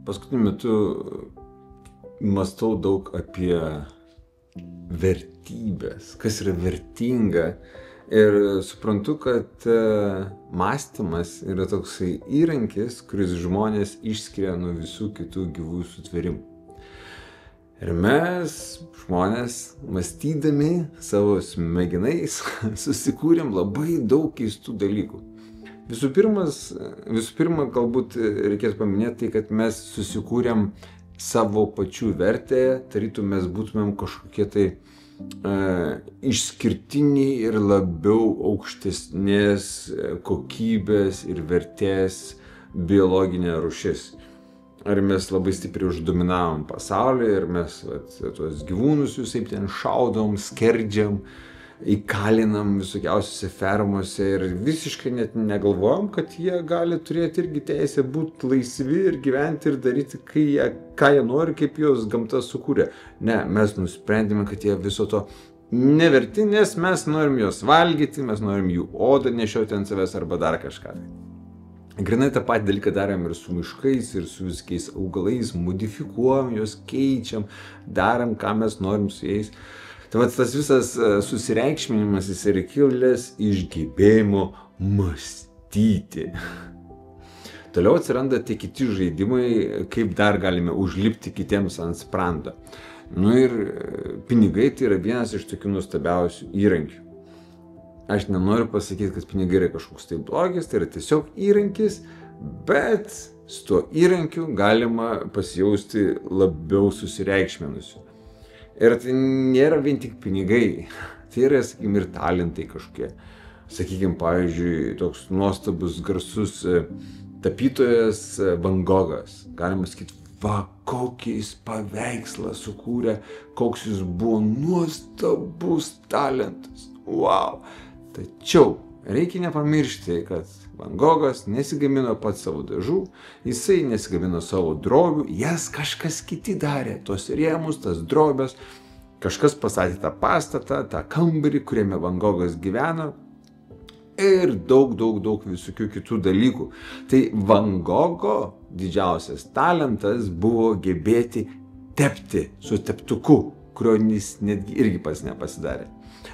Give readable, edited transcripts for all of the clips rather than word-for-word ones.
paskutiniu metu mąstau daug apie vertybės, kas yra vertinga. Ir suprantu, kad mąstymas yra toksai įrankis, kuris žmonės išskiria nuo visų kitų gyvų sutvėrimų. Ir mes, žmonės, mąstydami savo smegenais, susikūrėm labai daug keistų dalykų. Visų pirma, galbūt reikėtų paminėti tai, kad mes susikūrėm savo pačių vertę, tarytum mes būtumėm kažkokie tai išskirtiniai ir labiau aukštesnės kokybės ir vertės biologinė rūšis. Ar mes labai stipriai uždominavom pasaulį ir mes tuos gyvūnus visaip ten šaudom, skerdžiam, įkalinam visokiausiose fermose ir visiškai net negalvojam, kad jie gali turėti irgi teisę būti laisvi ir gyventi ir daryti, ką jie nori, kaip juos gamta sukūrė. Ne, mes nusprendėme, kad jie viso to neverti, nes mes norim juos valgyti, mes norim jų odą nešioti ant savęs arba dar kažką. Grinai tą patį dalyką darėm ir su miškais, ir su viskiais augalais, modifikuojam juos, keičiam, darom, ką mes norim su jais. Tai tas visas susireikšminimas jis yra kilęs iš gebėjimo mąstyti. Toliau atsiranda tie kiti žaidimai, kaip dar galime užlipti kitiems ant sprando. Ir pinigai tai yra vienas iš tokių nuostabiausių įrankių. Aš nenoriu pasakyti, kad pinigai yra kažkoks tai blogis, tai yra tiesiog įrankis, bet su tuo įrankiu galima pasijausti labiau susireikšminusiu. Ir tai nėra vien tik pinigai, tai yra, sakykime, ir talentai kažkokie. Sakykime, pavyzdžiui, toks nuostabus, garsus tapytojas Van Gogas. Galima sakyti, va, kokį jis paveikslą sukūrė, koks jis buvo nuostabus talentas. Wow! Tačiau reikia nepamiršti, kad Van Gogas nesigamino pats savo dažų, jisai nesigamino savo drobių, jas kažkas kiti darė, tos rėmus, tas drobės, kažkas pastatė tą pastatą, tą kambarį, kuriame Van Gogas gyveno ir daug visokių kitų dalykų. Tai Van Gogo didžiausias talentas buvo gebėti tepti su teptuku, kurio jis netgi irgi pats nepasidarė.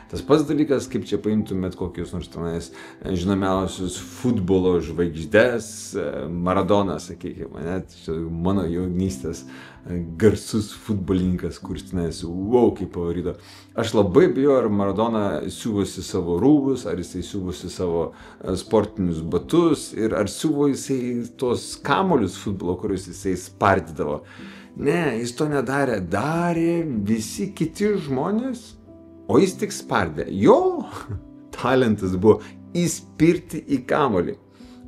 Tas pats dalykas, kaip čia paimtumėt kokius nors tenais žinomiausius futbolo žvaigždės, Maradoną, sakykime, net mano jaunystės garsus futbolininkas, kuris tenais, wow, kaip pavarydo. Aš labai bijau, ar Maradona siuvosi savo rūbus, ar jisai siuvosi savo sportinius batus ir ar siuvo jisai tos kamuolius futbolo, kuriuos jisai spardydavo. Ne, jis to nedarė, darė visi kiti žmonės. O jis tik spardė. Jo talentas buvo įspirti į kamuolį.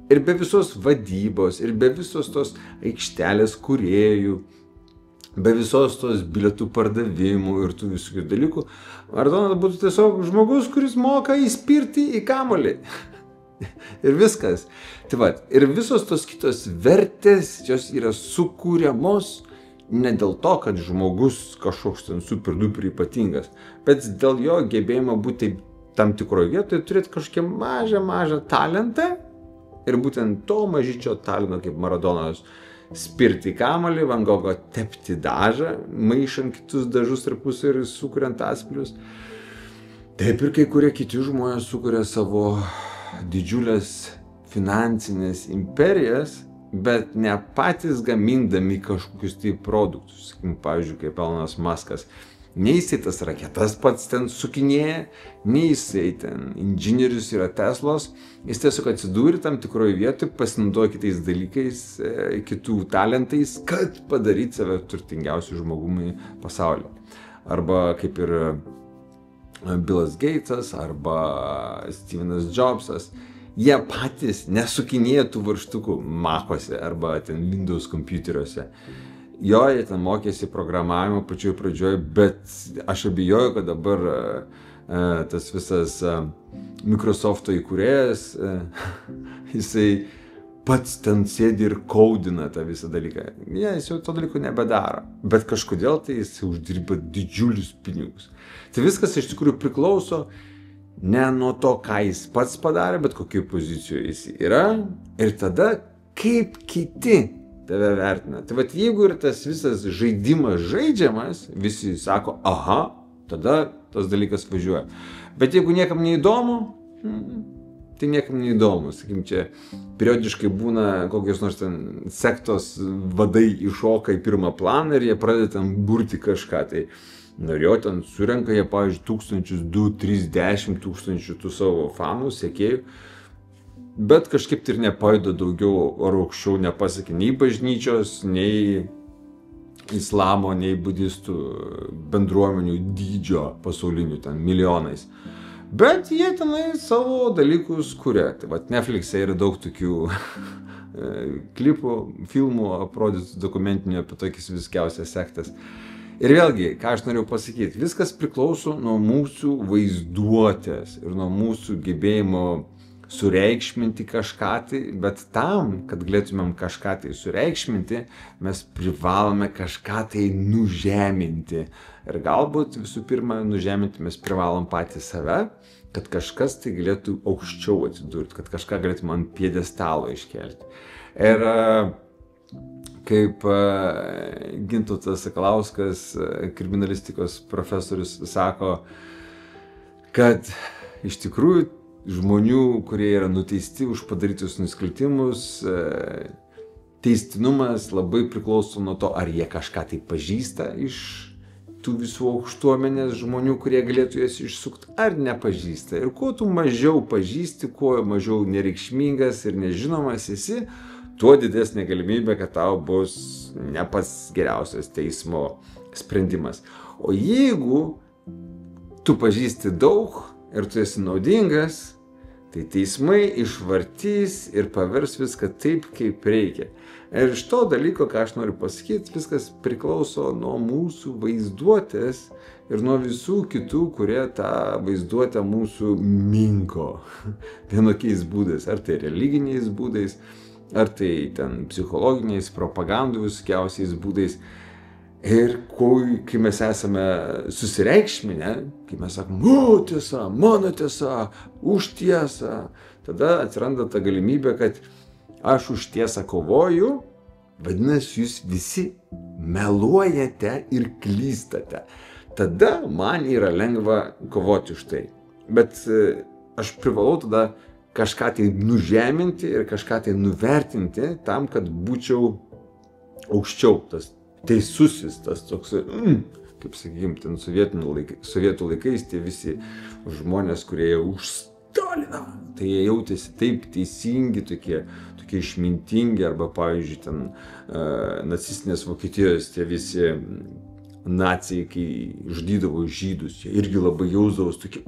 Ir be visos vadybos, ir be visos tos aikštelės kūrėjų, be visos tos bilietų pardavimų ir tų visokių dalykų, Maradona būtų tiesiog žmogus, kuris moka įspirti į kamuolį. Ir viskas. Tai va, ir visos tos kitos vertės, jos yra sukūriamos ne dėl to, kad žmogus kažkoks ten super duper ypatingas, bet dėl jo gebėjimo būti tam tikroje vietoje, turėti kažkokią mažą talentą ir būtent to mažyčio talento kaip Maradonos spirti kamuolį, Van Gogo tepti dažą, maišant kitus dažus tarpusavy ir sukuriant atspalvius. Taip ir kai kurie kiti žmonės sukuria savo didžiulės finansinės imperijas, bet ne patys gamindami kažkokius tai produktus. Pavyzdžiui, kaip Elonas Muskas. Nei jisai tas raketas pats ten sukinėja, nei jisai ten inžinierius yra Teslos. Jis tiesiog atsidūrė tam tikroje vietoje, pasinaudoja kitais dalykais, kitų talentais, kad padaryti save turtingiausiu žmogumi pasaulyje. Arba kaip ir Billas Gatesas, arba Stevenas Jobsas. Jie patys nesukinėja tų varžtukų Macuose arba ten Windows kompiuteriuose. Jo, jie ten mokėsi programavimo pačioj pradžioj, bet aš abejoju, kad dabar tas visas Microsofto įkūrėjas, jisai pats ten sėdi ir kaudina tą visą dalyką. Jis jau to dalyko nebedaro, bet kažkodėl tai jis uždirba didžiulius pinigus. Tai viskas iš tikrųjų priklauso ne nuo to, ką jis pats padarė, bet kokioje pozicijoje jis yra ir tada kaip kiti tave vertina. Tai vat jeigu ir tas visas žaidimas žaidžiamas, visi sako, aha, tada tas dalykas važiuoja. Bet jeigu niekam neįdomu, tai niekam neįdomu. Sakykim, čia periodiškai būna kokios nors ten sektos vadai iššoka į pirmą planą ir jie pradeda ten burti kažką. Tai norėjo ten surenka jie, pavyzdžiui, 1000, 2, 3, 10 tūkstančių tų savo fanų, sekėjų. Bet kažkaip tai ir nepajuda daugiau ar aukščiau nepasakė nei bažnyčios, nei islamo, nei budistų bendruomenių dydžio pasaulinių ten milijonais. Bet jie tenai savo dalykus kuria. Tai vat Netflix'e yra daug tokių klipų, filmų aprodytų dokumentinių apie tokias viskiausias sektas. Ir vėlgi, ką aš noriu pasakyti, viskas priklauso nuo mūsų vaizduotės ir nuo mūsų gebėjimo sureikšminti kažką tai, bet tam, kad galėtumėm kažką tai sureikšminti, mes privalome kažką tai nužeminti. Ir galbūt visų pirma, nužeminti mes privalom patys save, kad kažkas tai galėtų aukščiau atsidurti, kad kažką galėtume ant pjedestalo iškelti. Ir kaip Gintautas Sakalauskas, kriminalistikos profesorius, sako, kad iš tikrųjų žmonių, kurie yra nuteisti už padarytus nusikaltimus, teistinumas labai priklauso nuo to, ar jie kažką tai pažįsta iš tų visų aukštuomenės žmonių, kurie galėtų jas išsukti, ar nepažįsta. Ir kuo tu mažiau pažįsti, kuo mažiau nereikšmingas ir nežinomas esi, tuo didesnė galimybė, kad tau bus ne pats geriausias teismo sprendimas. O jeigu tu pažįsti daug ir tu esi naudingas, tai teismai išvartys ir pavers viską taip, kaip reikia. Ir iš to dalyko, ką aš noriu pasakyti, viskas priklauso nuo mūsų vaizduotės ir nuo visų kitų, kurie tą vaizduotę mūsų minko vienokiais būdais, ar tai religiniais būdais, ar tai ten psichologiniais, propagandų visokiausiais būdais. Ir kai mes esame susireikšminę, kai mes sakom, o tiesa, mano tiesa, už tiesą, tada atsiranda ta galimybė, kad aš už tiesą kovoju, vadinasi, jūs visi meluojate ir klystate. Tada man yra lengva kovoti už tai. Bet aš privalau tada kažką tai nužeminti ir kažką tai nuvertinti tam, kad būčiau aukščiau, tas teisusis, tas toks, kaip sakykim, ten sovietų laikais tie visi žmonės, kurie už Staliną, tai jie jautėsi taip teisingi, tokie išmintingi, arba, pavyzdžiui, ten nacistinės Vokietijos tie visi nacijai, kai žudydavo žydus, jie irgi labai jausdavos tokie,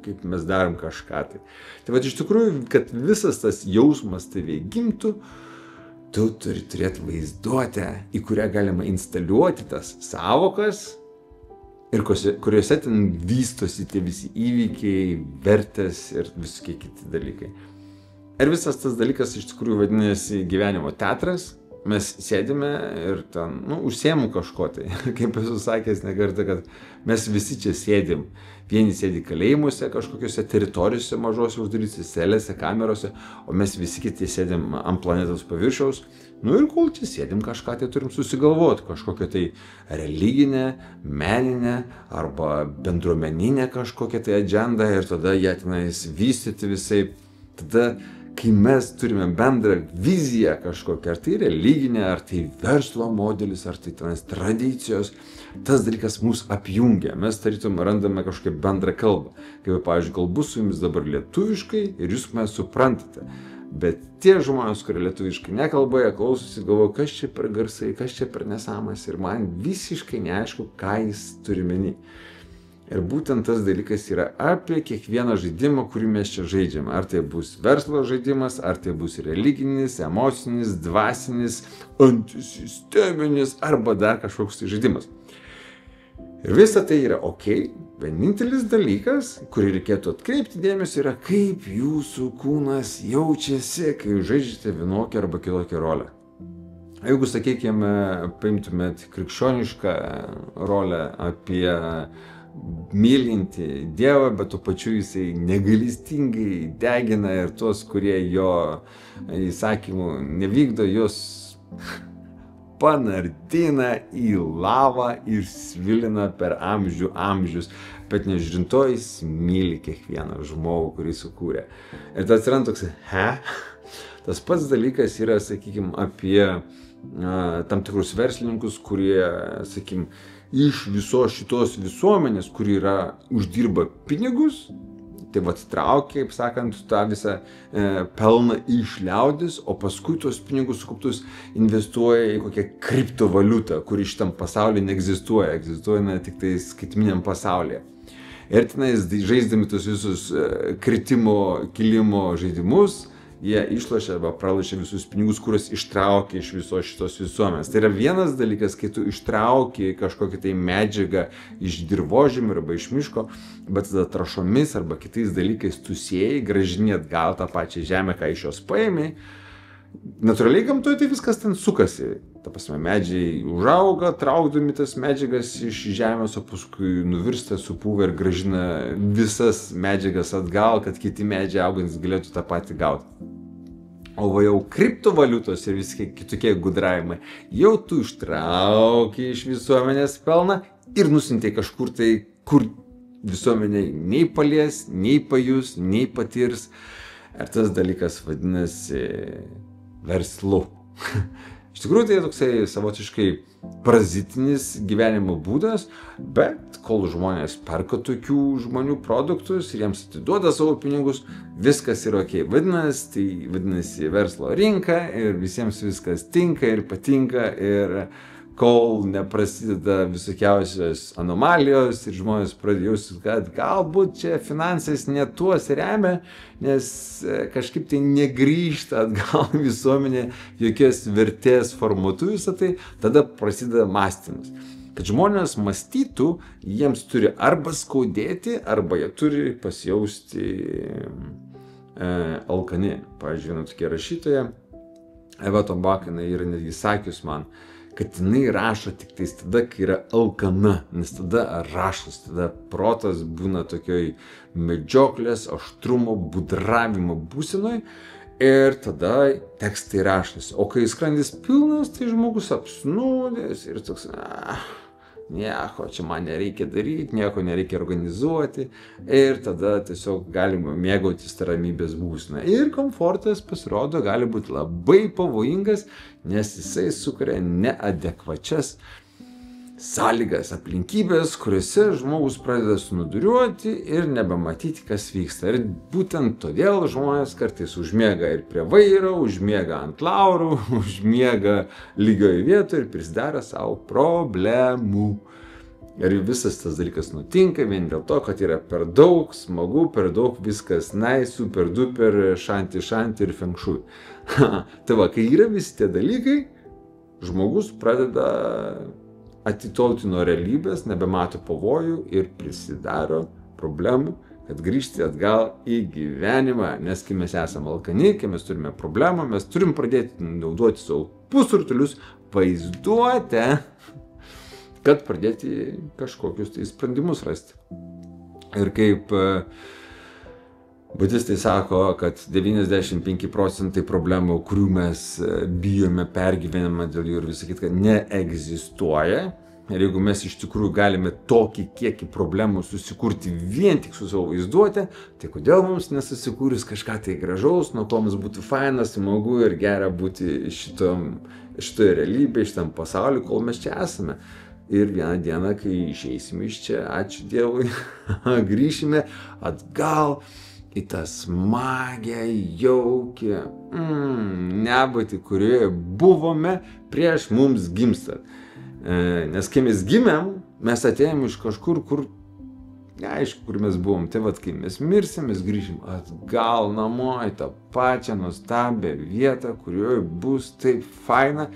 kaip mes darom kažką tai. Tai va, iš tikrųjų, kad visas tas jausmas tave gimtų, tu turi turėti vaizduotę, į kurią galima instaliuoti tas savokas ir kuriuose ten vystosi tie visi įvykiai, vertės ir visokie kiti dalykai. Ir visas tas dalykas iš tikrųjų vadinasi gyvenimo teatras. Mes sėdime ir ten, užsiemu kažko tai. Kaip esu sakęs nekartą, kad mes visi čia sėdim. Vieni sėdi kalėjimuose, kažkokiuose teritorijose mažose uždarytose celėse, kamerose, o mes visi kiti sėdim ant planetos paviršiaus. Ir kol čia sėdim kažką, tai turim susigalvoti kažkokią tai religinę, meninę arba bendruomeninę kažkokią tai agendą ir tada ją tenais vystyti visai. Tada, kai mes turime bendrą viziją kažkokią, ar tai religinė, ar tai verslo modelis, ar tai tenais tradicijos, tas dalykas mus apjungia. Mes tarytum randame kažkokią bendrą kalbą. Kaip, pavyzdžiui, kalbu su jumis dabar lietuviškai ir jūs mane suprantate. Bet tie žmonės, kurie lietuviškai nekalba, jie klausosi, galvoja, kas čia per garsai, kas čia per nesąmonės ir man visiškai neaišku, ką jis turi meni. Ir būtent tas dalykas yra apie kiekvieną žaidimą, kurį mes čia žaidžiame. Ar tai bus verslo žaidimas, ar tai bus religinis, emocinis, dvasinis, antisisteminis, arba dar kažkoks tai žaidimas. Ir visa tai yra ok. Vienintelis dalykas, kurį reikėtų atkreipti dėmesį, yra kaip jūsų kūnas jaučiasi, kai žaidžiate vienokią arba kitokią rolę. Jeigu, sakykime, paimtumėt krikščionišką rolę apie mylinti Dievą, bet tuo pačiu jisai negailestingai degina ir tuos, kurie jo įsakymų nevykdo, juos panardina į lavą ir svilina per amžius, bet nežiūrint to, jis myli kiekvieną žmogų, kurį sukūrė. Ir tas atsiranda toks, Tas pats dalykas yra, sakykime, apie tam tikrus verslininkus, kurie, sakykime, iš visos šitos visuomenės, kuri uždirba pinigus, tai traukia, kaip sakant, tą visą pelną iš liaudis, o paskui tuos pinigus sukauptus investuoja į kokią kriptovaliutą, kuri šitam pasaulyje neegzistuoja, egzistuoja tik tai skaitminiam pasaulyje. Ir tenais žaisdami tos visus kritimo, kilimo žaidimus, jie išlošia arba pralošia visus pinigus, kuriuos ištraukia iš visos šitos visuomenės. Tai yra vienas dalykas, kai tu ištrauki kažkokią tai medžiagą iš dirvožemio arba iš miško, bet tada trąšomis arba kitais dalykais tu sėjai, grąžini atgal tą pačią žemę, ką iš jos paėmei. Natūraliai gamtoje tai viskas ten sukasi. Ta prasme, medžiai užauga, traukdami tas medžiagas iš žemės, o paskui nuvirsta, supūva ir grąžina visas medžiagas atgal, kad kiti medžiai augantis galėtų tą patį gauti. O jau kriptovaliutos ir visi kitokie gudravimai, jau tu ištrauki iš visuomenės pelną ir nusintai kažkur tai, kur visuomenė nei palies, nei pajus, nei patirs. Ir tas dalykas vadinasi verslu. Iš tikrųjų tai toksai savotiškai parazitinis gyvenimo būdas, bet kol žmonės perka tokių žmonių produktus ir jiems atiduoda savo pinigus, viskas yra ok. Vadinasi verslo rinka ir visiems viskas tinka ir patinka, ir kol neprasideda visokiausios anomalijos ir žmonės pradėjo jausti, kad galbūt čia finansais ne tuos remia, nes kažkaip tai negrįžta atgal visuomenė jokios vertės formatu visą tai, tada prasideda mąstymas. Kad žmonės mąstytų, jiems turi arba skaudėti, arba jie turi pasijausti alkani. Pavyzdžiui, viena tokia rašytoja, Eva Tombak, jinai yra netgi sakius man, kad jinai rašo tik tais tada, kai yra alkana, nes tada rašas, tada protas būna tokioj medžioklės, aštrumo, budravimo būsenoj ir tada tekstai rašosi. O kai skrandis pilnas, tai žmogus apsnūdęs ir toks, nieko čia man nereikia daryti, nieko nereikia organizuoti ir tada tiesiog galima mėgautis tą ramybės būseną. Ir komfortas, pasirodo, gali būti labai pavojingas, nes jisai sukuria neadekvačias sąlygas, aplinkybės, kuriuose žmogus pradeda sunuduriuoti ir nebematyti, kas vyksta. Ir būtent todėl žmonės kartais užmiega ir prie vairo, užmiega ant laurų, užmiega lygioje vietoje ir prisidaro savo problemų. Ir visas tas dalykas nutinka vien dėl to, kad yra per daug smagu, per daug viskas nice, super duper, šanti ir feng shui. Tai kai yra visi tie dalykai, žmogus pradeda atitolti nuo realybės, nebemato pavojų ir prisidaro problemų, kad grįžti atgal į gyvenimą. Nes kai mes esame alkani, kai mes turime problemą, mes turim pradėti naudoti savo pusrutulius, vaizduotę, kad pradėti kažkokius tai sprendimus rasti. Ir kaip budistai sako, kad 95% problemų, kurių mes bijome, pergyvename dėl jų ir visą kitką, neegzistuoja. Ir jeigu mes iš tikrųjų galime tokį kiekį problemų susikurti vien tik su savo vaizduotė, tai kodėl mums nesusikūrus kažką tai gražaus, nuo ko mums būtų faina, smagu ir gera būti šitoje realybėje, šitam pasauliu, kol mes čia esame. Ir vieną dieną, kai išeisime iš čia, ačiū Dievui, grįšime atgal į tą smagę, jaukę nebūtį, kurioje buvome prieš mums gimstant. Nes kai mes gimėm, mes atėjom iš kažkur, kur neaišku, kur mes buvom. Tai kai mes mirsim, mes grįšim atgal namo į tą pačią nuostabią vietą, kurioje bus taip faina.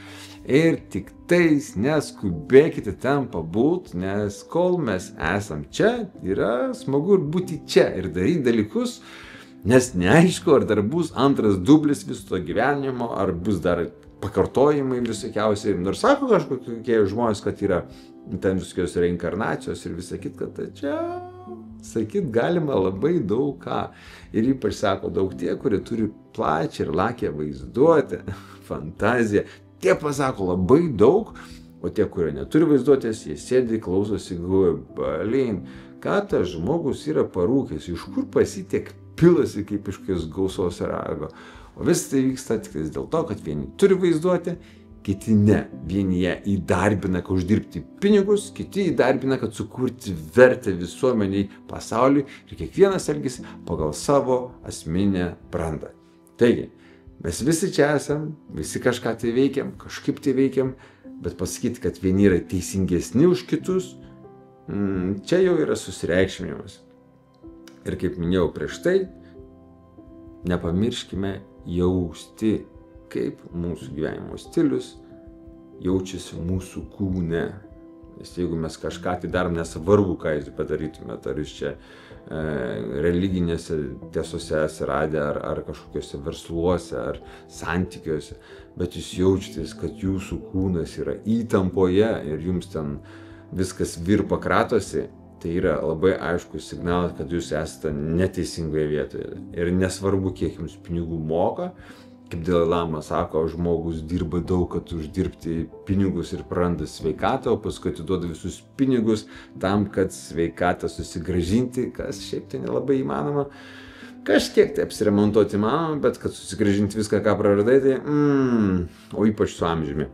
Ir tik tais neskubėkite ten pabūt, nes kol mes esam čia, yra smagu ir būti čia ir daryti dalykus, nes neaišku, ar dar bus antras dublis viso to gyvenimo, ar bus dar pakartojimai visokiausiai. Nors sako kažkokie žmonės, kad yra ten visokios reinkarnacijos ir visą kitką, tai čia sakyt galima labai daug ką. Ir ypač sako daug tie, kurie turi plačią ir lakią vaizduotę, fantaziją. tie pasako labai daug, o tie, kurie neturi vaizduotės, jie sėdi, klausosi, galvoja, balin, ką tas žmogus yra parūkęs, iš kur pasitiek pilasi kaip iš kokios gausos rago. O vis tai vyksta tik dėl to, kad vieni turi vaizduotę, kiti ne. Vieni ją įdarbina, kad uždirbti pinigus, kiti įdarbina, kad sukurti vertę visuomeniai, pasauliui ir kiekvienas elgesi pagal savo asmeninę brandą. Taigi, mes visi čia esam, visi kažką tai veikiam, kažkaip tai veikiam, bet pasakyti, kad vieni yra teisingesni už kitus, čia jau yra susireikšminimas. Ir kaip minėjau prieš tai, nepamirškime jausti, kaip mūsų gyvenimo stilius jaučiasi mūsų kūne. Nes jeigu mes kažką tai darom, nesvarbu, ką jūs padarytumėte, ar jūs čia religinėse tiesose atsiradę, ar kažkokiuose versluose, ar santykiuose, bet jūs jaučiatės, kad jūsų kūnas yra įtampoje ir jums ten viskas virpa kratosi, tai yra labai aiškus signalas, kad jūs esate neteisingoje vietoje. Ir nesvarbu, kiek jums pinigų moka, kaip Dalai Lama sako, žmogus dirba daug, kad uždirbti pinigus ir praranda sveikatą, o paskui atiduoda visus pinigus tam, kad sveikatą susigrąžinti, kas šiaip tai nelabai įmanoma. Kažkiek tai apsiremontuoti įmanoma, bet kad susigrąžinti viską, ką praradai, tai o ypač su amžiumi.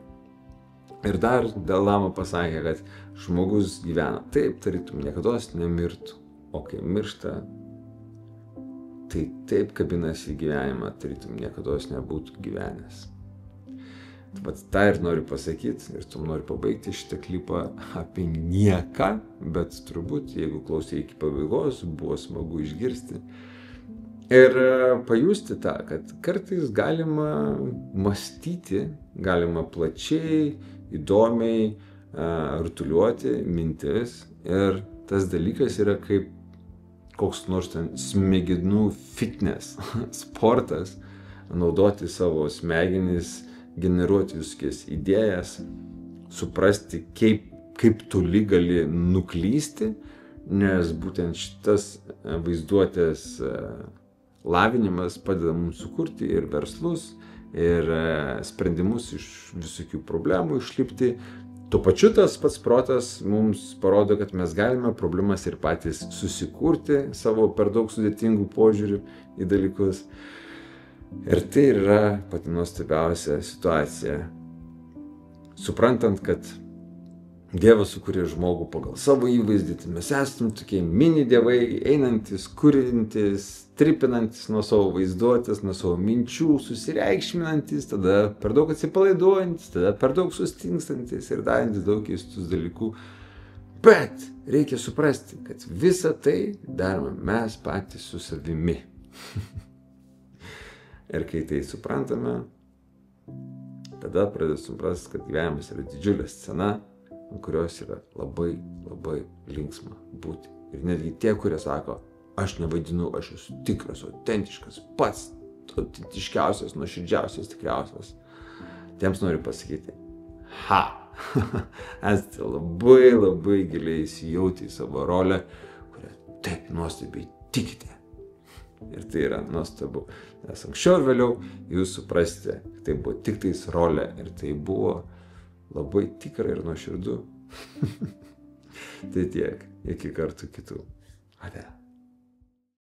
Ir dar Dalai Lama pasakė, kad žmogus gyvena taip, tarytum niekados nemirtų, o kai miršta, tai taip kabinasi į gyvenimą, tarytum niekados nebūtų gyvenęs. Bet tą ir noriu pasakyti, ir tu noriu pabaigti šitą klipą apie nieką, bet turbūt, jeigu klausai iki pabaigos, buvo smagu išgirsti. Ir pajusti tą, kad kartais galima mąstyti, galima plačiai, įdomiai rutuliuoti mintis. Ir tas dalykas yra kaip koks nors ten smegenų fitness, sportas, naudoti savo smegenis, generuoti visokias idėjas, suprasti, kaip toli gali nuklysti, nes būtent šitas vaizduotės lavinimas padeda mums sukurti ir verslus, ir sprendimus iš visokių problemų išlipti. Tuo pačiu tas pats protas mums parodo, kad mes galime problemas ir patys susikurti savo per daug sudėtingų požiūrių į dalykus. Ir tai yra pati nuostabiausia situacija. Suprantant, kad Dievas sukūrė žmogų pagal savo įvaizdį, tai mes esame tokie mini dievai, einantis, kuriantis, tripinantis nuo savo vaizduotės, nuo savo minčių, susireikšminantis, tada per daug atsipalaiduojantis, tada per daug sustingstantis ir darantis daug keistus dalykų. Bet reikia suprasti, kad visą tai darome mes patys su savimi. Ir kai tai suprantame, tada pradeda suprasti, kad gyvenimas yra didžiulė scena, ant kurios yra labai, labai linksma būti. Ir netgi tie, kurie sako, aš nevaidinu, aš esu tikras, autentiškas, pats autentiškiausias, nuoširdžiausias, tikriausias. Tiems noriu pasakyti, esate labai, labai giliai įsijautę į savo rolę, kurią taip nuostabiai tikite. Ir tai yra nuostabu, nes anksčiau ir vėliau jūs suprasite, kad tai buvo tik tais rolė ir tai buvo labai tikra ir nuoširdu. Tai tiek, iki kartų kitų. Ate.